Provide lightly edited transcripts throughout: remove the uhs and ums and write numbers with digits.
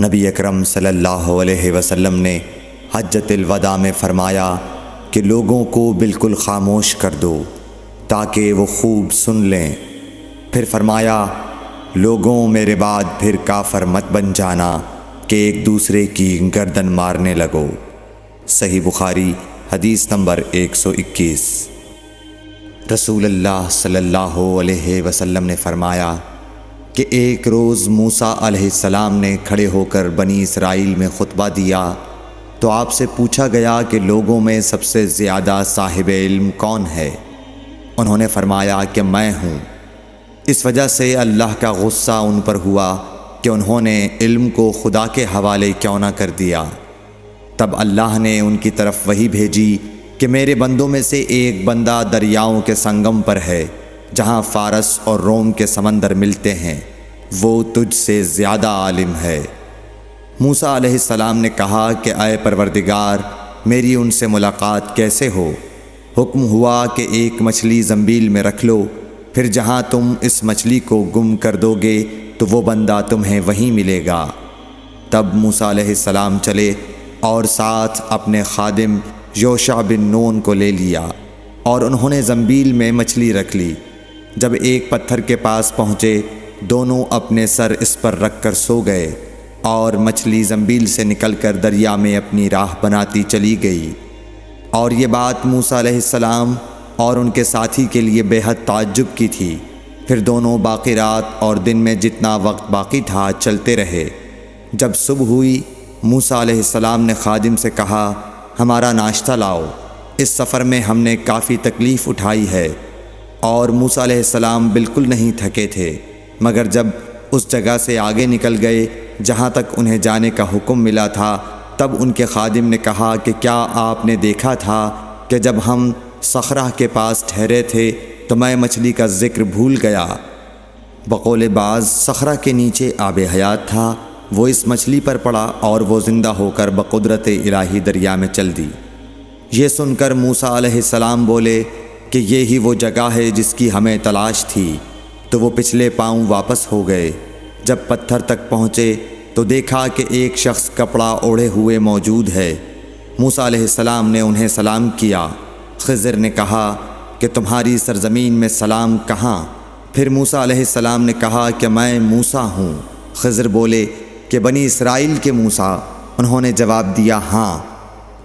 نبی اکرم صلی اللہ علیہ وسلم نے حجۃ الوداع میں فرمایا کہ لوگوں کو بالکل خاموش کر دو تاکہ وہ خوب سن لیں۔ پھر فرمایا، لوگوں میرے بعد پھر کافر مت بن جانا کہ ایک دوسرے کی گردن مارنے لگو۔ صحیح بخاری حدیث نمبر 121۔ رسول اللہ صلی اللہ علیہ وسلم نے فرمایا کہ ایک روز موسیٰ علیہ السلام نے کھڑے ہو کر بنی اسرائیل میں خطبہ دیا تو آپ سے پوچھا گیا کہ لوگوں میں سب سے زیادہ صاحب علم کون ہے؟ انہوں نے فرمایا کہ میں ہوں۔ اس وجہ سے اللہ کا غصہ ان پر ہوا کہ انہوں نے علم کو خدا کے حوالے کیوں نہ کر دیا۔ تب اللہ نے ان کی طرف وحی بھیجی کہ میرے بندوں میں سے ایک بندہ دریاؤں کے سنگم پر ہے جہاں فارس اور روم کے سمندر ملتے ہیں، وہ تجھ سے زیادہ عالم ہے۔ موسیٰ علیہ السلام نے کہا کہ اے پروردگار، میری ان سے ملاقات کیسے ہو؟ حکم ہوا کہ ایک مچھلی زنبیل میں رکھ لو، پھر جہاں تم اس مچھلی کو گم کر دو گے تو وہ بندہ تمہیں وہیں ملے گا۔ تب موسیٰ علیہ السلام چلے اور ساتھ اپنے خادم یوشع بن نون کو لے لیا اور انہوں نے زنبیل میں مچھلی رکھ لی۔ جب ایک پتھر کے پاس پہنچے، دونوں اپنے سر اس پر رکھ کر سو گئے اور مچھلی زنبیل سے نکل کر دریا میں اپنی راہ بناتی چلی گئی۔ اور یہ بات موسیٰ علیہ السلام اور ان کے ساتھی کے لیے بے حد تعجب کی تھی۔ پھر دونوں باقی رات اور دن میں جتنا وقت باقی تھا چلتے رہے۔ جب صبح ہوئی، موسیٰ علیہ السلام نے خادم سے کہا، ہمارا ناشتہ لاؤ، اس سفر میں ہم نے کافی تکلیف اٹھائی ہے۔ اور موسیٰ علیہ السلام بالکل نہیں تھکے تھے، مگر جب اس جگہ سے آگے نکل گئے جہاں تک انہیں جانے کا حکم ملا تھا، تب ان کے خادم نے کہا کہ کیا آپ نے دیکھا تھا کہ جب ہم صخرہ کے پاس ٹھہرے تھے تو میں مچھلی کا ذکر بھول گیا؟ بقول بعض صخرہ کے نیچے آب حیات تھا، وہ اس مچھلی پر پڑا اور وہ زندہ ہو کر بقدرت الہی دریا میں چل دی۔ یہ سن کر موسیٰ علیہ السلام بولے کہ یہی وہ جگہ ہے جس کی ہمیں تلاش تھی، تو وہ پچھلے پاؤں واپس ہو گئے۔ جب پتھر تک پہنچے تو دیکھا کہ ایک شخص کپڑا اوڑھے ہوئے موجود ہے۔ موسیٰ علیہ السلام نے انہیں سلام کیا۔ خضر نے کہا کہ تمہاری سرزمین میں سلام کہاں؟ پھر موسیٰ علیہ السلام نے کہا کہ میں موسیٰ ہوں۔ خضر بولے کہ بنی اسرائیل کے موسیٰ؟ انہوں نے جواب دیا، ہاں۔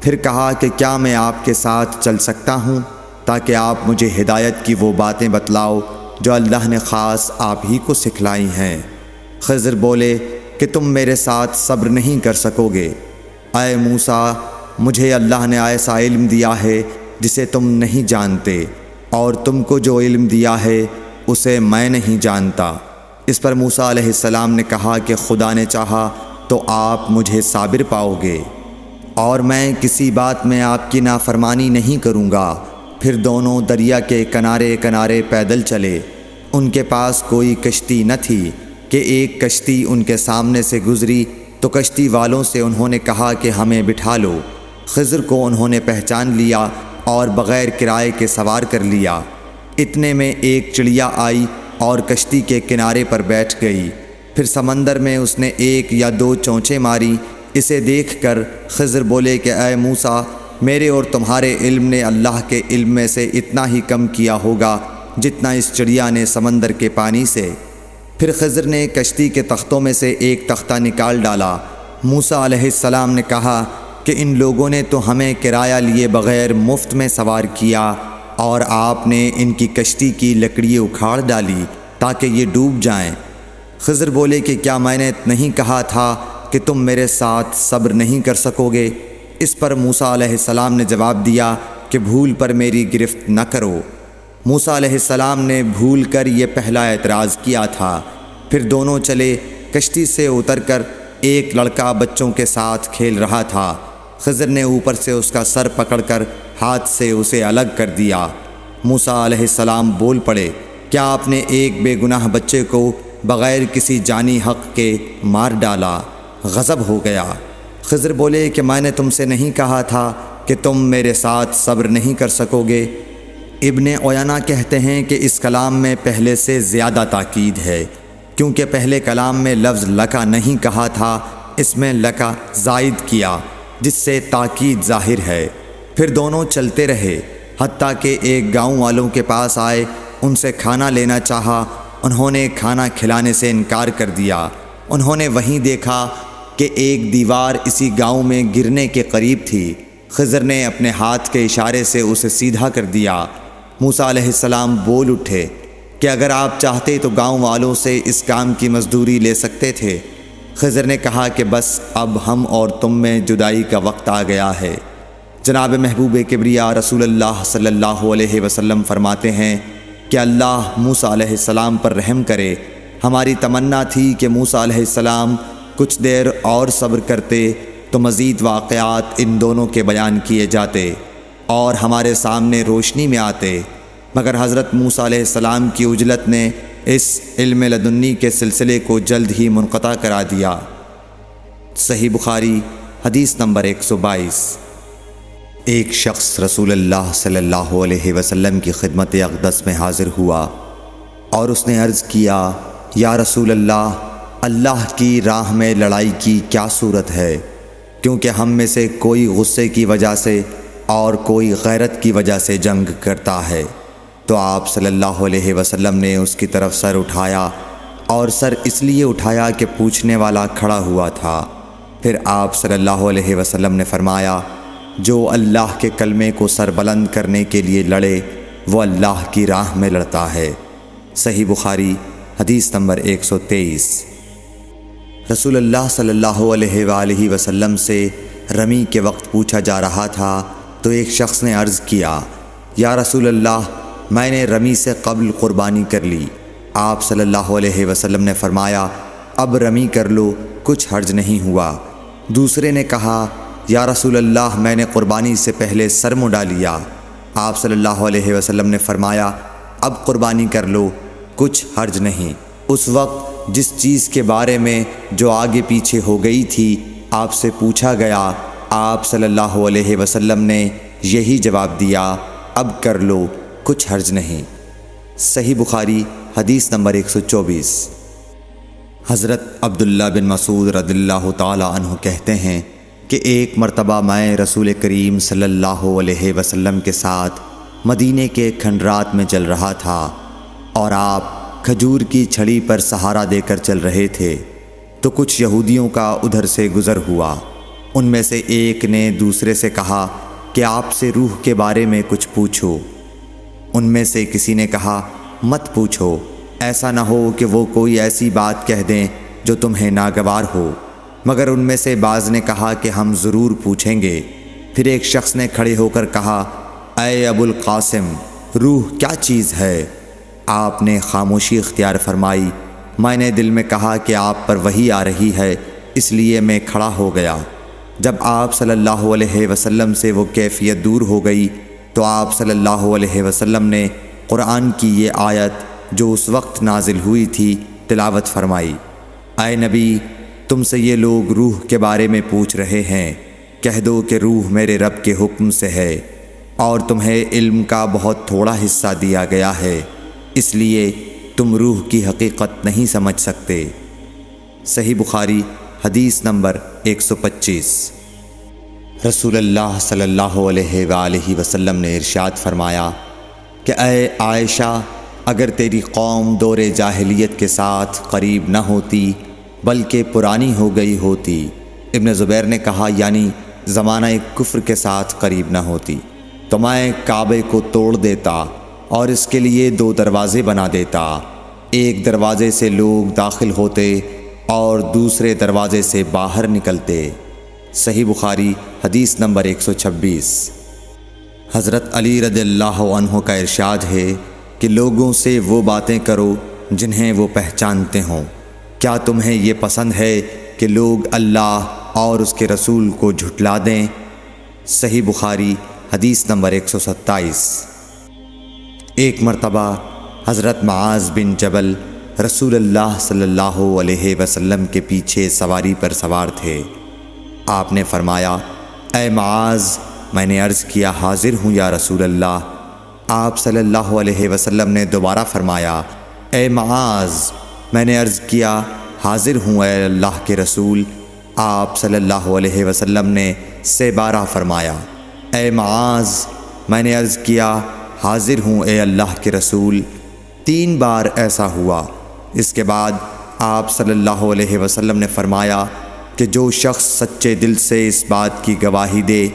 پھر کہا کہ کیا میں آپ کے ساتھ چل سکتا ہوں تاکہ آپ مجھے ہدایت کی وہ باتیں بتلاؤ جو اللہ نے خاص آپ ہی کو سکھلائی ہیں؟ خضر بولے کہ تم میرے ساتھ صبر نہیں کر سکو گے۔ اے موسیٰ، مجھے اللہ نے ایسا علم دیا ہے جسے تم نہیں جانتے، اور تم کو جو علم دیا ہے اسے میں نہیں جانتا۔ اس پر موسیٰ علیہ السلام نے کہا کہ خدا نے چاہا تو آپ مجھے صابر پاؤ گے، اور میں کسی بات میں آپ کی نافرمانی نہیں کروں گا۔ پھر دونوں دریا کے کنارے کنارے پیدل چلے۔ ان کے پاس کوئی کشتی نہ تھی کہ ایک کشتی ان کے سامنے سے گزری تو کشتی والوں سے انہوں نے کہا کہ ہمیں بٹھا لو۔ خضر کو انہوں نے پہچان لیا اور بغیر کرائے کے سوار کر لیا۔ اتنے میں ایک چڑیا آئی اور کشتی کے کنارے پر بیٹھ گئی۔ پھر سمندر میں اس نے ایک یا دو چونچیں ماری۔ اسے دیکھ کر خضر بولے کہ اے موسیٰ، میرے اور تمہارے علم نے اللہ کے علم میں سے اتنا ہی کم کیا ہوگا جتنا اس چڑیا نے سمندر کے پانی سے۔ پھر خضر نے کشتی کے تختوں میں سے ایک تختہ نکال ڈالا۔ موسیٰ علیہ السلام نے کہا کہ ان لوگوں نے تو ہمیں کرایہ لیے بغیر مفت میں سوار کیا، اور آپ نے ان کی کشتی کی لکڑی اکھاڑ ڈالی تاکہ یہ ڈوب جائیں۔ خضر بولے کہ کیا میں نے نہیں کہا تھا کہ تم میرے ساتھ صبر نہیں کر سکو گے؟ اس پر موسیٰ علیہ السلام نے جواب دیا کہ بھول پر میری گرفت نہ کرو۔ موسیٰ علیہ السلام نے بھول کر یہ پہلا اعتراض کیا تھا۔ پھر دونوں چلے۔ کشتی سے اتر کر ایک لڑکا بچوں کے ساتھ کھیل رہا تھا۔ خضر نے اوپر سے اس کا سر پکڑ کر ہاتھ سے اسے الگ کر دیا۔ موسیٰ علیہ السلام بول پڑے، کیا آپ نے ایک بے گناہ بچے کو بغیر کسی جانی حق کے مار ڈالا؟ غضب ہو گیا۔ خضر بولے کہ میں نے تم سے نہیں کہا تھا کہ تم میرے ساتھ صبر نہیں کر سکو گے؟ ابن عیینہ کہتے ہیں کہ اس کلام میں پہلے سے زیادہ تاکید ہے، کیونکہ پہلے کلام میں لفظ لکا نہیں کہا تھا اس میں لکا زائد کیا جس سے تاکید ظاہر ہے۔ پھر دونوں چلتے رہے حتیٰ کہ ایک گاؤں والوں کے پاس آئے، ان سے کھانا لینا چاہا، انہوں نے کھانا کھلانے سے انکار کر دیا۔ انہوں نے وہیں دیکھا کہ ایک دیوار اسی گاؤں میں گرنے کے قریب تھی۔ خضر نے اپنے ہاتھ کے اشارے سے اسے سیدھا کر دیا۔ موسیٰ علیہ السلام بول اٹھے کہ اگر آپ چاہتے تو گاؤں والوں سے اس کام کی مزدوری لے سکتے تھے۔ خضر نے کہا کہ بس اب ہم اور تم میں جدائی کا وقت آ گیا ہے۔ جناب محبوب کبریا رسول اللہ صلی اللہ علیہ وسلم فرماتے ہیں کہ اللہ موسیٰ علیہ السلام پر رحم کرے۔ ہماری تمنا تھی کہ موسیٰ علیہ السلام کچھ دیر اور صبر کرتے تو مزید واقعات ان دونوں کے بیان کیے جاتے اور ہمارے سامنے روشنی میں آتے، مگر حضرت موسیٰ علیہ السلام کی عجلت نے اس علم لدنی کے سلسلے کو جلد ہی منقطع کرا دیا۔ صحیح بخاری حدیث نمبر 122۔ ایک شخص رسول اللہ صلی اللہ علیہ وسلم کی خدمت اقدس میں حاضر ہوا اور اس نے عرض کیا، یا رسول اللہ، اللہ کی راہ میں لڑائی کی کیا صورت ہے؟ کیونکہ ہم میں سے کوئی غصے کی وجہ سے اور کوئی غیرت کی وجہ سے جنگ کرتا ہے۔ تو آپ صلی اللہ علیہ وسلم نے اس کی طرف سر اٹھایا، اور سر اس لیے اٹھایا کہ پوچھنے والا کھڑا ہوا تھا۔ پھر آپ صلی اللہ علیہ وسلم نے فرمایا، جو اللہ کے کلمے کو سر بلند کرنے کے لیے لڑے وہ اللہ کی راہ میں لڑتا ہے۔ صحیح بخاری حدیث نمبر 123۔ رسول اللہ صلی اللہ علیہ وآلہ وسلم سے رمی کے وقت پوچھا جا رہا تھا تو ایک شخص نے عرض کیا، یا رسول اللہ، میں نے رمی سے قبل قربانی کر لی۔ آپ صلی اللہ علیہ وسلم نے فرمایا، اب رمی کر لو، کچھ حرج نہیں ہوا۔ دوسرے نے کہا، یا رسول اللہ، میں نے قربانی سے پہلے سر منڈا لیا۔ آپ صلی اللہ علیہ وسلم نے فرمایا، اب قربانی کر لو، کچھ حرج نہیں۔ اس وقت جس چیز کے بارے میں جو آگے پیچھے ہو گئی تھی آپ سے پوچھا گیا، آپ صلی اللہ علیہ وسلم نے یہی جواب دیا، اب کر لو، کچھ حرج نہیں۔ صحیح بخاری حدیث نمبر 124۔ حضرت عبداللہ بن مسعود رضی اللہ تعالی عنہ کہتے ہیں کہ ایک مرتبہ میں رسول کریم صلی اللہ علیہ وسلم کے ساتھ مدینے کے کھنڈرات میں چل رہا تھا اور آپ کھجور کی چھڑی پر سہارا دے کر چل رہے تھے، تو کچھ یہودیوں کا ادھر سے گزر ہوا۔ ان میں سے ایک نے دوسرے سے کہا کہ آپ سے روح کے بارے میں کچھ پوچھو۔ ان میں سے کسی نے کہا، مت پوچھو، ایسا نہ ہو کہ وہ کوئی ایسی بات کہہ دیں جو تمہیں ناگوار ہو۔ مگر ان میں سے بعض نے کہا کہ ہم ضرور پوچھیں گے۔ پھر ایک شخص نے کھڑے ہو کر کہا، اے ابو القاسم، روح کیا چیز ہے؟ آپ نے خاموشی اختیار فرمائی۔ میں نے دل میں کہا کہ آپ پر وحی آ رہی ہے، اس لیے میں کھڑا ہو گیا۔ جب آپ صلی اللہ علیہ وسلم سے وہ کیفیت دور ہو گئی تو آپ صلی اللہ علیہ وسلم نے قرآن کی یہ آیت جو اس وقت نازل ہوئی تھی تلاوت فرمائی، اے نبی، تم سے یہ لوگ روح کے بارے میں پوچھ رہے ہیں، کہہ دو کہ روح میرے رب کے حکم سے ہے اور تمہیں علم کا بہت تھوڑا حصہ دیا گیا ہے، اس لیے تم روح کی حقیقت نہیں سمجھ سکتے۔ صحیح بخاری حدیث نمبر 125۔ رسول اللہ صلی اللہ علیہ وآلہ وسلم نے ارشاد فرمایا کہ اے عائشہ، اگر تیری قوم دور جاہلیت کے ساتھ قریب نہ ہوتی بلکہ پرانی ہو گئی ہوتی۔ ابن زبیر نے کہا، یعنی زمانہ کفر کے ساتھ قریب نہ ہوتی، تو میں کعبے کو توڑ دیتا اور اس کے لیے 2 دروازے بنا دیتا، ایک دروازے سے لوگ داخل ہوتے اور دوسرے دروازے سے باہر نکلتے۔ صحیح بخاری حدیث نمبر 126۔ حضرت علی رضی اللہ عنہ کا ارشاد ہے کہ لوگوں سے وہ باتیں کرو جنہیں وہ پہچانتے ہوں۔ کیا تمہیں یہ پسند ہے کہ لوگ اللہ اور اس کے رسول کو جھٹلا دیں؟ صحیح بخاری حدیث نمبر 127۔ ایک مرتبہ حضرت معاذ بن جبل رسول اللہ صلی اللہ علیہ وسلم کے پیچھے سواری پر سوار تھے۔ آپ نے فرمایا، اے معاذ، میں نے عرض کیا، حاضر ہوں یا رسول اللہ۔ آپ صلی اللہ علیہ وسلم نے دوبارہ فرمایا، اے معاذ، میں نے عرض کیا، حاضر ہوں اے اللہ کے رسول۔ آپ صلی اللہ علیہ وسلم نے سے بارہ فرمایا، اے معاذ، میں نے عرض کیا حاضر ہوں اے اللہ کے رسول۔ 3 بار ایسا ہوا۔ اس کے بعد آپ صلی اللہ علیہ وسلم نے فرمایا کہ جو شخص سچے دل سے اس بات کی گواہی دے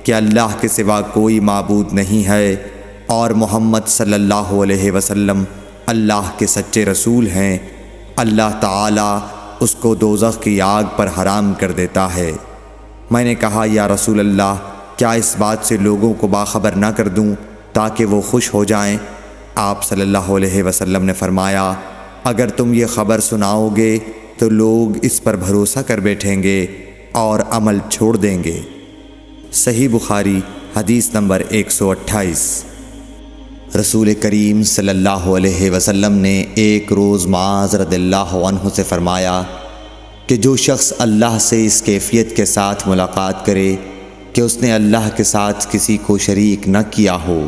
کہ اللہ کے سوا کوئی معبود نہیں ہے اور محمد صلی اللہ علیہ وسلم اللہ کے سچے رسول ہیں، اللہ تعالیٰ اس کو دوزخ کی آگ پر حرام کر دیتا ہے۔ میں نے کہا یا رسول اللہ، کیا اس بات سے لوگوں کو باخبر نہ کر دوں تاکہ وہ خوش ہو جائیں؟ آپ صلی اللہ علیہ وسلم نے فرمایا، اگر تم یہ خبر سناؤ گے تو لوگ اس پر بھروسہ کر بیٹھیں گے اور عمل چھوڑ دیں گے۔ صحیح بخاری حدیث نمبر 128۔ رسول کریم صلی اللہ علیہ وسلم نے ایک روز معاذ رضی اللہ عنہ سے فرمایا کہ جو شخص اللہ سے اس کیفیت کے ساتھ ملاقات کرے کہ اس نے اللہ کے ساتھ کسی کو شریک نہ کیا ہو،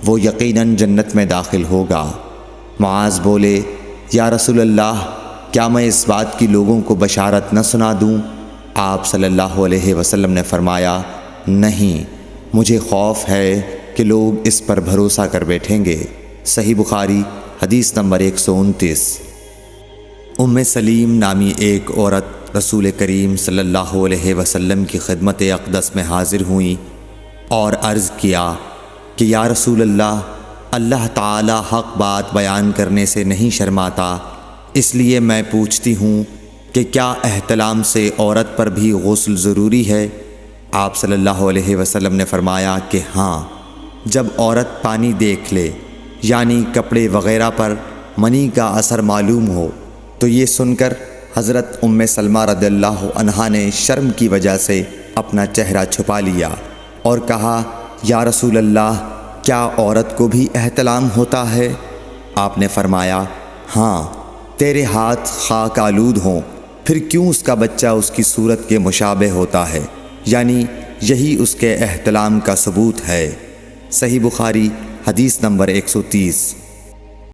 وہ یقیناً جنت میں داخل ہوگا۔ معاذ بولے، یا رسول اللہ، کیا میں اس بات کی لوگوں کو بشارت نہ سنا دوں؟ آپ صلی اللہ علیہ وسلم نے فرمایا، نہیں، مجھے خوف ہے کہ لوگ اس پر بھروسہ کر بیٹھیں گے۔ صحیح بخاری حدیث نمبر 129۔ ام سلیم نامی ایک عورت رسول کریم صلی اللہ علیہ وسلم کی خدمت اقدس میں حاضر ہوئیں اور عرض کیا کہ یا رسول اللہ، اللہ تعالی حق بات بیان کرنے سے نہیں شرماتا، اس لیے میں پوچھتی ہوں کہ کیا احتلام سے عورت پر بھی غسل ضروری ہے؟ آپ صلی اللہ علیہ وسلم نے فرمایا کہ ہاں، جب عورت پانی دیکھ لے، یعنی کپڑے وغیرہ پر منی کا اثر معلوم ہو۔ تو یہ سن کر حضرت ام سلمہ رضی اللہ عنہا نے شرم کی وجہ سے اپنا چہرہ چھپا لیا اور کہا، یا رسول اللہ، کیا عورت کو بھی احتلام ہوتا ہے؟ آپ نے فرمایا، ہاں، تیرے ہاتھ خاک آلود ہوں، پھر کیوں اس کا بچہ اس کی صورت کے مشابہ ہوتا ہے؟ یعنی یہی اس کے احتلام کا ثبوت ہے۔ صحیح بخاری حدیث نمبر 130۔